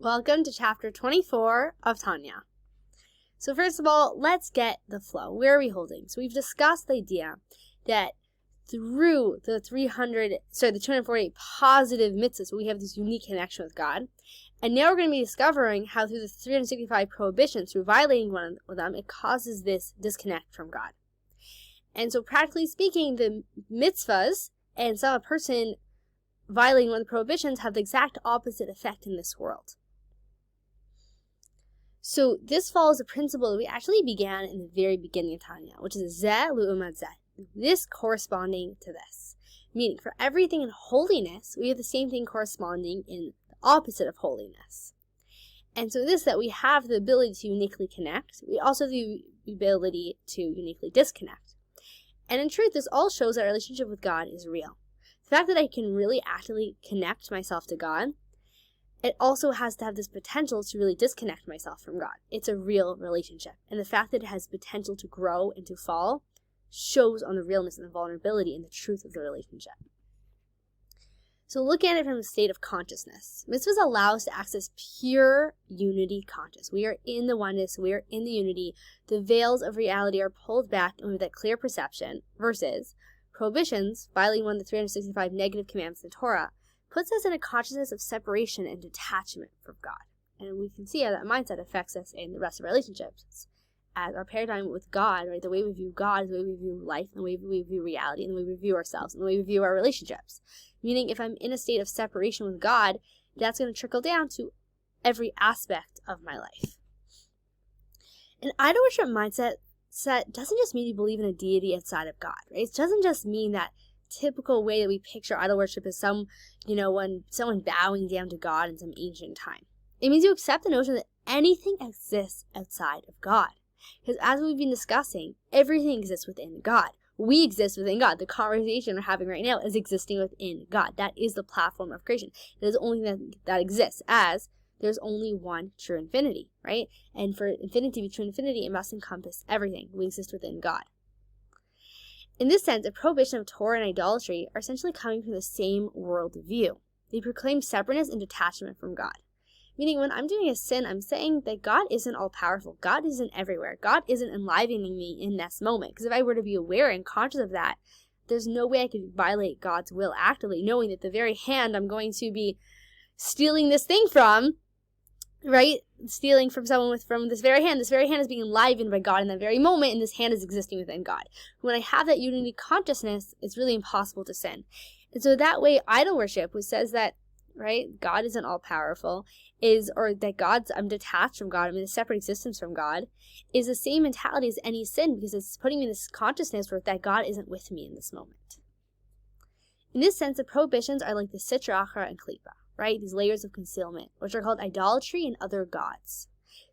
Welcome to chapter 24 of Tanya. So first of all, let's get the flow. Where are we holding? So we've discussed the idea that through the 248 positive mitzvahs, we have this unique connection with God. And now we're going to be discovering how through the 365 prohibitions, through violating one of them, it causes this disconnect from God. And so practically speaking, the mitzvahs and a person violating one of the prohibitions have the exact opposite effect in this world. So this follows a principle that we actually began in the very beginning of Tanya, which is zeh lu'umat zeh, this corresponding to this. Meaning, for everything in holiness, we have the same thing corresponding in the opposite of holiness. And so this, that we have the ability to uniquely connect, we also have the ability to uniquely disconnect. And in truth, this all shows that our relationship with God is real. The fact that I can really actively connect myself to God, it also has to have this potential to really disconnect myself from God. It's a real relationship. And the fact that it has potential to grow and to fall shows on the realness and the vulnerability and the truth of the relationship. So look at it from a state of consciousness. Mitzvahs allow us to access pure unity conscious. We are in the oneness. We are in the unity. The veils of reality are pulled back and we have that clear perception versus prohibitions, violating one of the 365 negative commandments in the Torah, puts us in a consciousness of separation and detachment from God. And we can see how that mindset affects us in the rest of our relationships. As our paradigm with God, right, the way we view God is the way we view life, and the way we view reality, and the way we view ourselves, and the way we view our relationships. Meaning, if I'm in a state of separation with God, that's going to trickle down to every aspect of my life. An idol worship mindset doesn't just mean you believe in a deity outside of God, right? It doesn't just mean that typical way that we picture idol worship as when someone bowing down to God in some ancient time. It means you accept the notion that anything exists outside of God. Because as we've been discussing, everything exists within God. We exist within God. The conversation we're having right now is existing within God. That is the platform of creation. It is only that exists, as there's only one true infinity, right? And for infinity to be true infinity, it must encompass everything. We exist within God. In this sense, a prohibition of Torah and idolatry are essentially coming from the same worldview. They proclaim separateness and detachment from God. Meaning, when I'm doing a sin, I'm saying that God isn't all-powerful. God isn't everywhere. God isn't enlivening me in this moment. Because if I were to be aware and conscious of that, there's no way I could violate God's will actively, knowing that the very hand I'm going to be stealing this thing from, right? Stealing from someone from this very hand is being enlivened by God in that very moment, and this hand is existing within God. When I have that unity consciousness, it's really impossible to sin. And so that way, idol worship, which says that, right, God isn't all-powerful, or that I'm detached from God, I'm in a separate existence from God, is the same mentality as any sin, because it's putting me in this consciousness where that God isn't with me in this moment. In this sense, the prohibitions are like the sitra achra and klipa, right? These layers of concealment, which are called idolatry and other gods.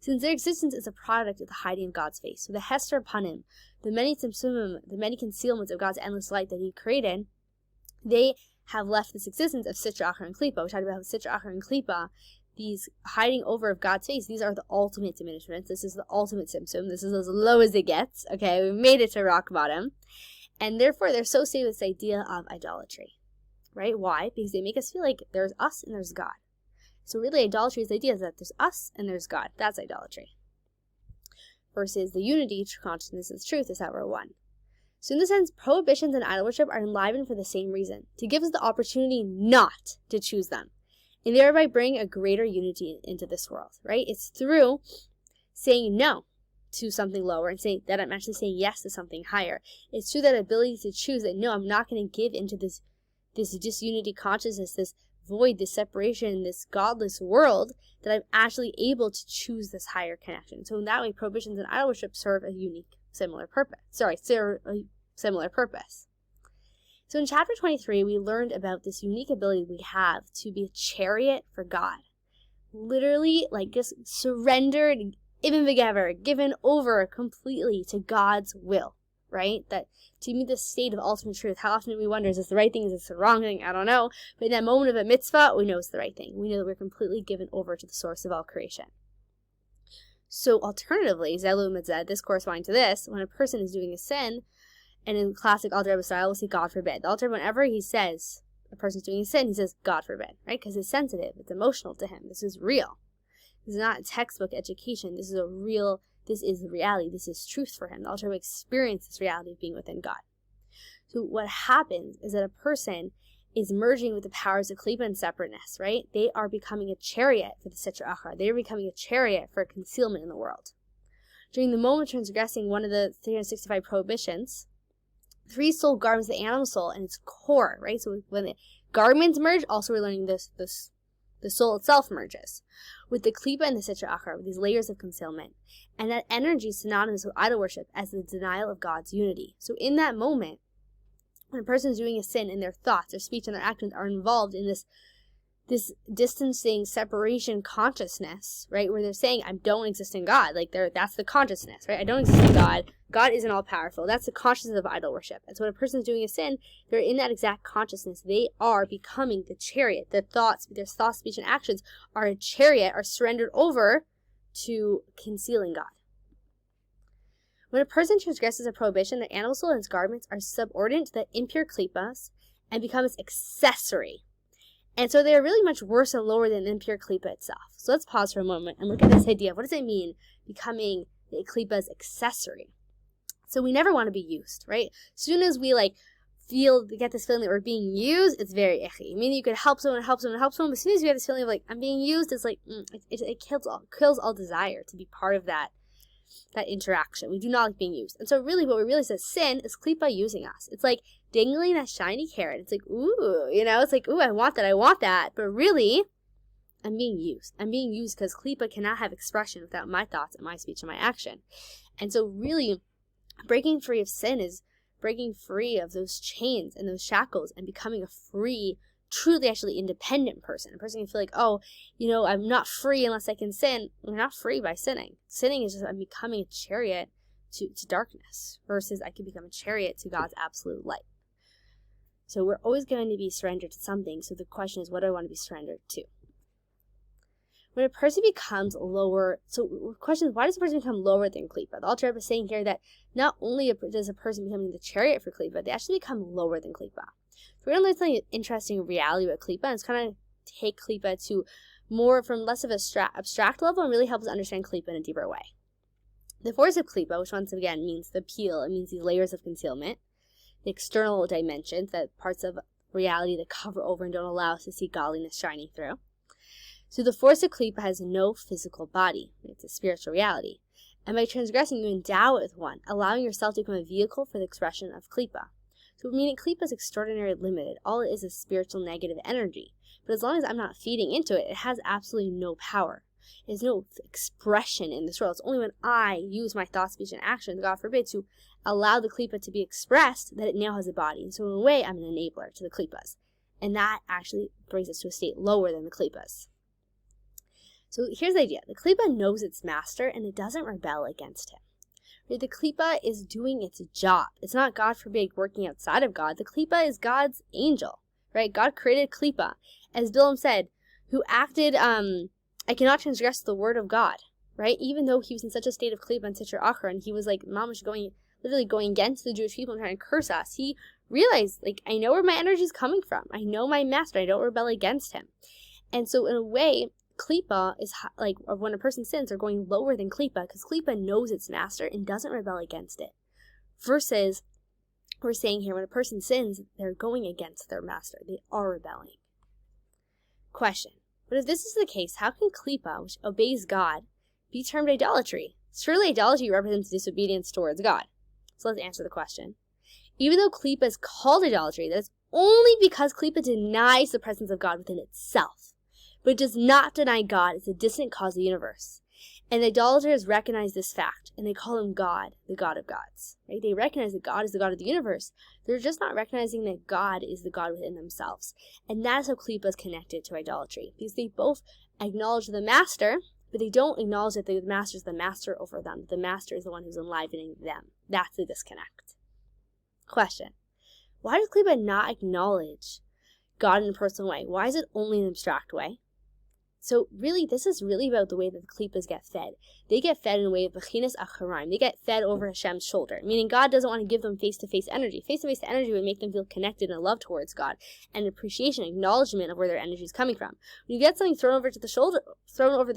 Since their existence is a product of the hiding of God's face, so the hester panim, the many tzimtzumim, the many concealments of God's endless light that He created, they have left this existence of sitra achra and klipa. We talked about sitra achra and klipa, these hiding over of God's face. These are the ultimate diminishments. This is the ultimate tzimtzum. This is as low as it gets. Okay, we made it to rock bottom, and therefore they're associated with this idea of idolatry. Right? Why? Because they make us feel like there's us and there's God. So really, idolatry is the idea that there's us and there's God. That's idolatry. Versus the unity, true consciousness, is truth, is that we're one. So in this sense, prohibitions and idol worship are enlivened for the same reason, to give us the opportunity not to choose them, and thereby bring a greater unity into this world, right? It's through saying no to something lower and saying that I'm actually saying yes to something higher. It's through that ability to choose that, no, I'm not going to give into this disunity consciousness, this void, this separation, this godless world, that I'm actually able to choose this higher connection. So in that way, prohibitions and idol worship serve a similar purpose. So in chapter 23, we learned about this unique ability we have to be a chariot for God. Literally, like, just surrendered, given over completely to God's will. Right? That to meet this state of ultimate truth, how often do we wonder, is this the right thing? Is this the wrong thing? I don't know. But in that moment of a mitzvah, we know it's the right thing. We know that we're completely given over to the source of all creation. So alternatively, zeh lu'umat zeh, this corresponding to this, when a person is doing a sin, and in classic Alter Rebbe style, we'll say God forbid. The Alter, whenever he says a person's doing a sin, he says God forbid, right? Because it's sensitive, it's emotional to him. This is real. This is not textbook education. This is reality. This is truth for him. The Alter Rebbe experienced this reality of being within God. So what happens is that a person is merging with the powers of Klipa and separateness, right? They are becoming a chariot for the Sitra Achra. They are becoming a chariot for concealment in the world. During the moment transgressing one of the 365 prohibitions, 3 soul garments the animal soul and its core, right? So when the garments merge, also we're learning the soul itself merges with the Klipa and the Sitra Achra, with these layers of concealment. And that energy is synonymous with idol worship as the denial of God's unity. So in that moment, when a person is doing a sin and their thoughts, their speech, and their actions are involved in this distancing, separation consciousness, right? Where they're saying, I don't exist in God. Like, that's the consciousness, right? I don't exist in God. God isn't all powerful. That's the consciousness of idol worship. And so when a person is doing a sin, they're in that exact consciousness. They are becoming the chariot. Their thoughts, speech, and actions are a chariot, are surrendered over to concealing God. When a person transgresses a prohibition, the animal soul and its garments are subordinate to the impure klipas and become its accessory. And so they are really much worse and lower than the impure klipa itself. So let's pause for a moment and look at this idea of what does it mean becoming the klipa's accessory. So we never want to be used, right? As soon as we get this feeling that we're being used, it's very icky. Meaning you could help someone, but as soon as you have this feeling of I'm being used, it's it kills all desire to be part of that interaction. We do not like being used. And so really what we realize is sin is klipa using us. It's like dangling that shiny carrot. It's like, ooh, it's like, ooh, I want that. But really, I'm being used. I'm being used because klipa cannot have expression without my thoughts and my speech and my action. And so really, breaking free of sin is breaking free of those chains and those shackles and becoming a free, truly actually independent person. A person can feel like, I'm not free unless I can sin. We're not free by sinning. Sinning is just I'm becoming a chariot to darkness versus I can become a chariot to God's absolute light. So we're always going to be surrendered to something. So the question is, what do I want to be surrendered to? When a person becomes lower, so the question is, why does a person become lower than klipa? The Alter Rebbe is saying here that not only does a person becoming the chariot for klipa, they actually become lower than klipa. So we're going to learn something interesting reality about klipa, and it's kind of take klipa to more from less of an abstract level and really help us understand klipa in a deeper way. The force of klipa, which once again means the peel, it means these layers of concealment, the external dimensions, that parts of reality that cover over and don't allow us to see godliness shining through. So the force of klipa has no physical body. It's a spiritual reality. And by transgressing, you endow it with one, allowing yourself to become a vehicle for the expression of klipa. So meaning klipa is extraordinarily limited. All it is spiritual negative energy. But as long as I'm not feeding into it, it has absolutely no power. There's no expression in this world. It's only when I use my thought, speech, and actions, God forbid, to allow the klipa to be expressed that it now has a body. And so in a way, I'm an enabler to the klipas. And that actually brings us to a state lower than the klipas. So here's the idea. The klipa knows its master and it doesn't rebel against him. Right? The klipa is doing its job. It's not, God forbid, working outside of God. The klipa is God's angel. Right? God created klipa. As Bilam said, who acted, I cannot transgress the word of God. Right? Even though he was in such a state of klipa and Sitra Achra, and he was mamish literally going against the Jewish people and trying to curse us, he realized, I know where my energy is coming from. I know my master. I don't rebel against him. And so in a way, klipa is when a person sins, they're going lower than klipa because klipa knows its master and doesn't rebel against it. Versus, we're saying here, when a person sins, they're going against their master. They are rebelling. Question. But if this is the case, how can klipa, which obeys God, be termed idolatry? Surely idolatry represents disobedience towards God. So let's answer the question. Even though klipa is called idolatry, that is only because klipa denies the presence of God within itself. But it does not deny God as a distant cause of the universe. And the idolaters recognize this fact, and they call him God, the God of gods. Right? They recognize that God is the God of the universe. They're just not recognizing that God is the God within themselves. And that is how klipa is connected to idolatry. Because they both acknowledge the master, but they don't acknowledge that the master is the master over them. That the master is the one who's enlivening them. That's the disconnect. Question. Why does klipa not acknowledge God in a personal way? Why is it only an abstract way? So really, this is really about the way that the klippas get fed. They get fed in a way of bechinas acharaim. They get fed over Hashem's shoulder, meaning God doesn't want to give them face-to-face energy. Face-to-face energy would make them feel connected and love towards God, and appreciation, acknowledgement of where their energy is coming from. When you get something thrown over the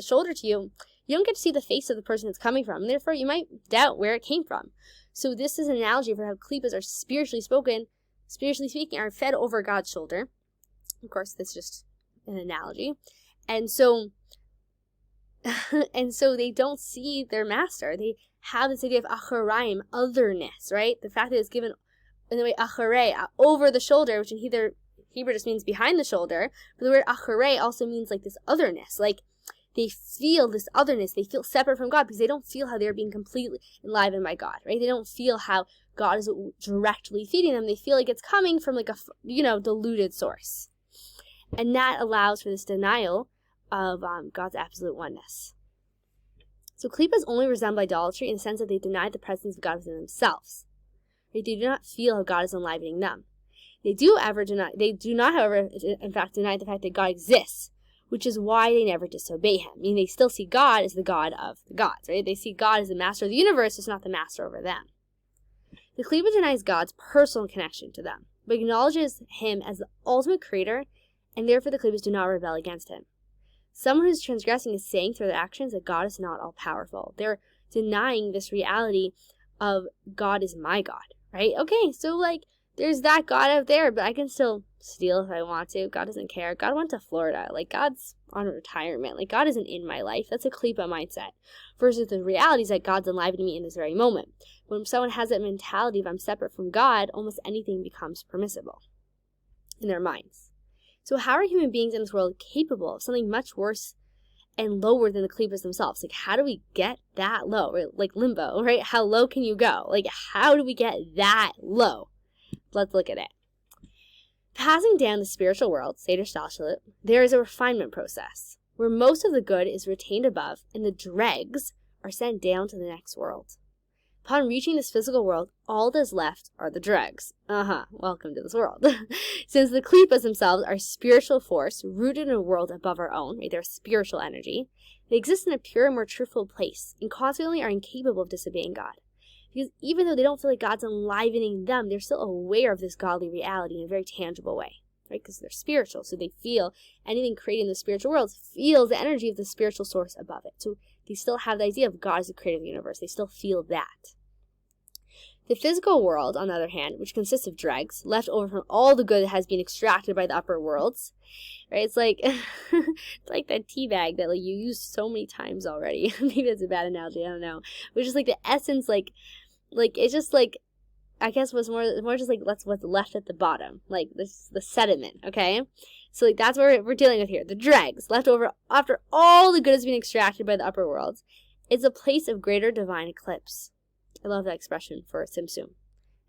shoulder to you, you don't get to see the face of the person it's coming from, and therefore you might doubt where it came from. So this is an analogy for how klippas are spiritually speaking, are fed over God's shoulder. Of course, this is just an analogy. And so they don't see their master. They have this idea of acharaim, otherness, right? The fact that it's given in the way acharei, over the shoulder, which in Hebrew just means behind the shoulder, but the word acharei also means like this otherness, like they feel this otherness, they feel separate from God because they don't feel how they're being completely enlivened by God, right? They don't feel how God is directly feeding them. They feel like it's coming from like a, diluted source. And that allows for this denial of God's absolute oneness. So klippas only resemble idolatry in the sense that they deny the presence of God within themselves. Right? They do not feel how God is enlivening them. They do not, however, in fact, deny the fact that God exists, which is why they never disobey him. I mean, they still see God as the God of the gods, right? They see God as the master of the universe, just not the master over them. The klippa denies God's personal connection to them, but acknowledges him as the ultimate creator, and therefore the klippas do not rebel against him. Someone who's transgressing is saying through their actions that God is not all-powerful. They're denying this reality of God is my God, right? Okay, so there's that God out there, but I can still steal if I want to. God doesn't care. God went to Florida. God's on retirement. God isn't in my life. That's a klippa mindset. Versus the reality is that God's enlivening me in this very moment. When someone has that mentality of I'm separate from God, almost anything becomes permissible in their minds. So how are human beings in this world capable of something much worse and lower than the klippas themselves? How do we get that low? Like limbo, right? How low can you go? How do we get that low? Let's look at it. Passing down the spiritual world, Seder Stalshalut, there is a refinement process where most of the good is retained above and the dregs are sent down to the next world. Upon reaching this physical world, all that is left are the dregs. Welcome to this world. Since the klippas themselves are spiritual force rooted in a world above our own, right? They're spiritual energy. They exist in a pure and more truthful place and consequently are incapable of disobeying God. Because even though they don't feel like God's enlivening them, they're still aware of this godly reality in a very tangible way, right? Because they're spiritual, so they feel anything created in the spiritual world feels the energy of the spiritual source above it. So they still have the idea of God as the creator of the universe. They still feel that. The physical world, on the other hand, which consists of dregs, left over from all the good that has been extracted by the upper worlds, right? It's like it's like that tea bag that you used so many times already. Maybe that's a bad analogy, I don't know. Which is the essence, it's just I guess was more just that's what's left at the bottom, the sediment, okay? So that's what we're dealing with here. The dregs left over after all the good has been extracted by the upper worlds. It's a place of greater divine eclipse. I love that expression for Tzimtzum,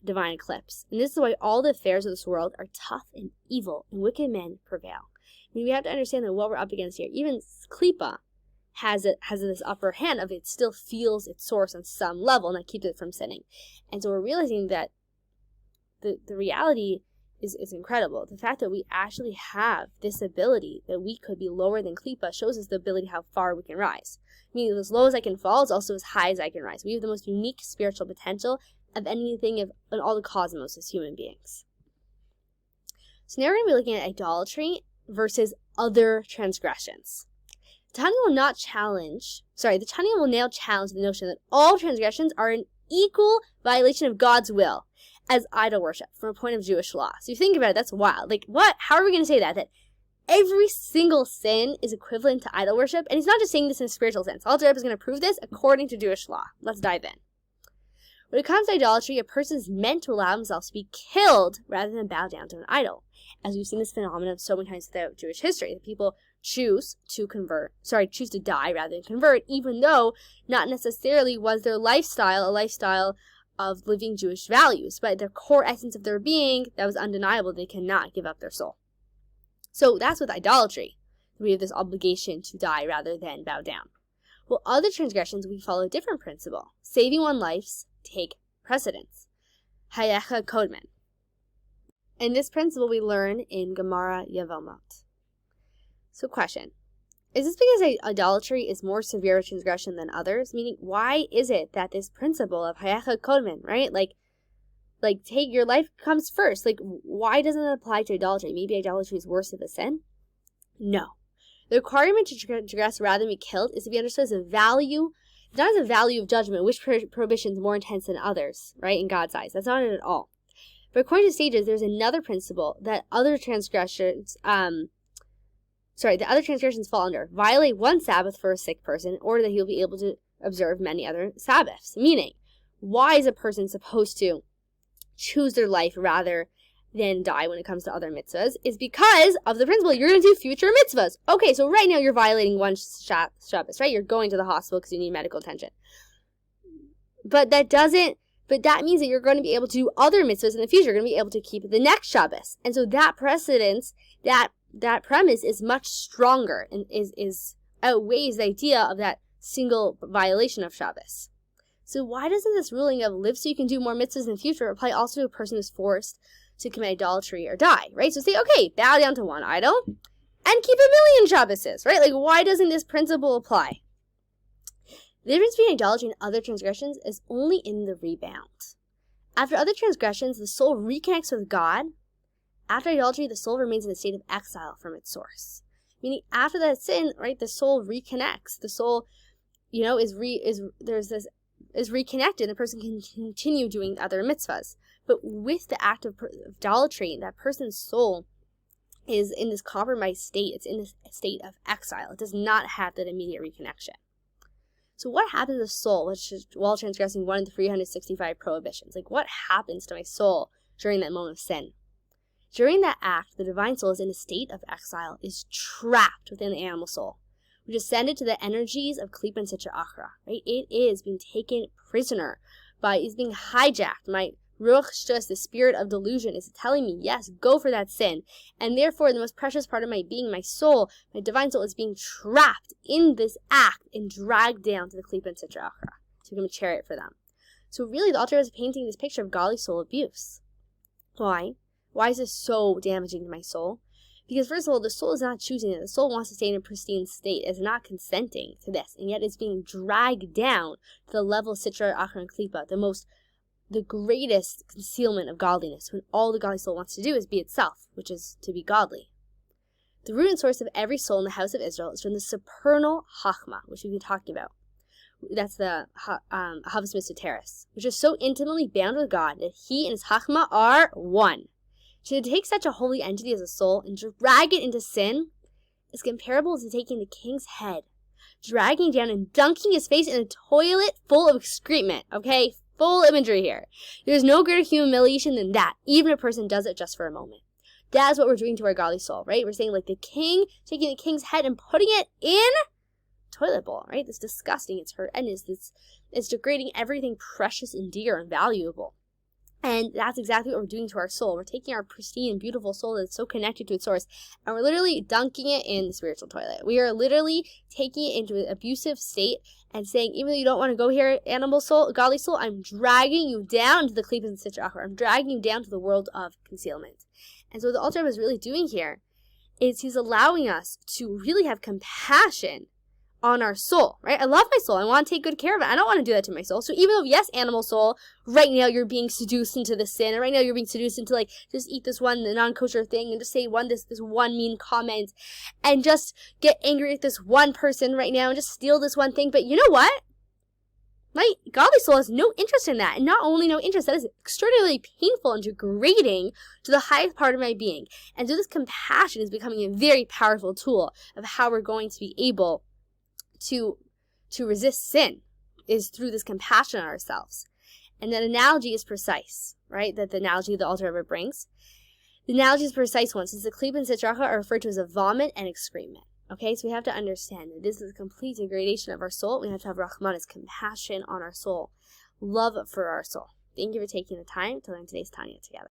divine eclipse. And this is why all the affairs of this world are tough and evil, and wicked men prevail. We have to understand that what we're up against here, even klippa has this upper hand of it still feels its source on some level, and that keeps it from sinning. And so we're realizing that the reality is incredible. The fact that we actually have this ability, that we could be lower than klippa, shows us the ability how far we can rise. Meaning as low as I can fall is also as high as I can rise. We have the most unique spiritual potential of anything in all the cosmos as human beings. So now we're going to be looking at idolatry versus other transgressions. The Tanya will now challenge the notion that all transgressions are an equal violation of God's will as idol worship from a point of Jewish law. So you think about it, that's wild. What? How are we going to say that every single sin is equivalent to idol worship? And he's not just saying this in a spiritual sense. Al Jareb is going to prove this according to Jewish law. Let's dive in. When it comes to idolatry, a person is meant to allow himself to be killed rather than bow down to an idol. As we've seen this phenomenon so many times throughout Jewish history, that people choose to die rather than convert, even though not necessarily was their lifestyle a lifestyle of living Jewish values, but the core essence of their being, that was undeniable. They cannot give up their soul. So that's with idolatry. We have this obligation to die rather than bow down. Well, other transgressions, we follow a different principle. Saving one's life take precedence. Hayecha kodmen. And this principle we learn in Gemara Yevamot. So question. Is this because idolatry is more severe transgression than others? Meaning, why is it that this principle of hayecha kodmin, right? Like take your life comes first. Like, why doesn't it apply to idolatry? Maybe idolatry is worse of a sin? No. The requirement to transgress rather than be killed is to be understood as a value, not as a value of judgment, which prohibition is more intense than others, right, in God's eyes. That's not it at all. But according to sages, there's another principle that other transgressions fall under. Violate one Sabbath for a sick person in order that he'll be able to observe many other Sabbaths. Meaning, why is a person supposed to choose their life rather than die when it comes to other mitzvahs? Is because of the principle you're going to do future mitzvahs. Okay, so right now you're violating one Shabbos, right? You're going to the hospital because you need medical attention. But that means that you're going to be able to do other mitzvahs in the future. You're going to be able to keep the next Shabbos. And so that precedence, that premise is much stronger and is outweighs the idea of that single violation of Shabbos. So why doesn't this ruling of live so you can do more mitzvahs in the future apply also to a person who's forced to commit idolatry or die, right? So say, okay, bow down to one idol and keep 1,000,000 Shabboses, right? Like, why doesn't this principle apply? The difference between idolatry and other transgressions is only in the rebound. After other transgressions, the soul reconnects with God. After idolatry, the soul remains in a state of exile from its source. Meaning, after that sin, right, the soul reconnects. The soul, is reconnected. The person can continue doing other mitzvahs. But with the act of idolatry, that person's soul is in this compromised state. It's in this state of exile. It does not have that immediate reconnection. So what happens to the soul while transgressing one of the 365 prohibitions? Like, what happens to my soul during that moment of sin? During that act, the divine soul is in a state of exile, is trapped within the animal soul, which is ascended to the energies of Klipa and Sitra Achra, right? It is being taken prisoner is being hijacked. My Ruach Shtus, the spirit of delusion, is telling me, yes, go for that sin. And therefore, the most precious part of my being, my soul, my divine soul, is being trapped in this act and dragged down to the Klipa and Sitra Achra to become a chariot for them. So really, the Alter is painting this picture of godly soul abuse. Why? Why is this so damaging to my soul? Because first of all, the soul is not choosing it. The soul wants to stay in a pristine state. It's not consenting to this. And yet it's being dragged down to the level of Sitra, Achra, and Klipa, the greatest concealment of godliness, when all the godly soul wants to do is be itself, which is to be godly. The root and source of every soul in the house of Israel is from the supernal Chachma, which we've been talking about. That's the Ahavas Misoteris, which is so intimately bound with God that he and his Chachma are one. To take such a holy entity as a soul and drag it into sin is comparable to taking the king's head, dragging down and dunking his face in a toilet full of excrement, okay? Full imagery here. There's no greater humiliation than that, even if a person does it just for a moment. That is what we're doing to our godly soul, right? We're saying, like, the king, taking the king's head and putting it in toilet bowl, right? It's disgusting. It's horrendous. It's degrading everything precious and dear and valuable. And that's exactly what we're doing to our soul. We're taking our pristine, beautiful soul that's so connected to its source, and we're literally dunking it in the spiritual toilet. We are literally taking it into an abusive state and saying, even though you don't want to go here, animal soul, godly soul, I'm dragging you down to the Klipa and Sitra Achra. I'm dragging you down to the world of concealment. And so what the Alter is really doing here is he's allowing us to really have compassion on our soul, right? I love my soul. I want to take good care of it. I don't want to do that to my soul. So even though, yes, animal soul, right now you're being seduced into the sin, and right now you're being seduced into, like, just eat this one non-kosher thing and just say this one mean comment and just get angry at this one person right now and just steal this one thing. But you know what? My godly soul has no interest in that. And not only no interest, that is extraordinarily painful and degrading to the highest part of my being. And so this compassion is becoming a very powerful tool of how we're going to be able to resist sin, is through this compassion on ourselves. And that analogy is precise, right? That the analogy the Alter ever brings. The analogy is a precise one, since the Klipa and Sitra Achra are referred to as a vomit and excrement. Okay, so we have to understand that this is a complete degradation of our soul. We have to have Rahmanas, compassion on our soul, love for our soul. Thank you for taking the time to learn today's Tanya together.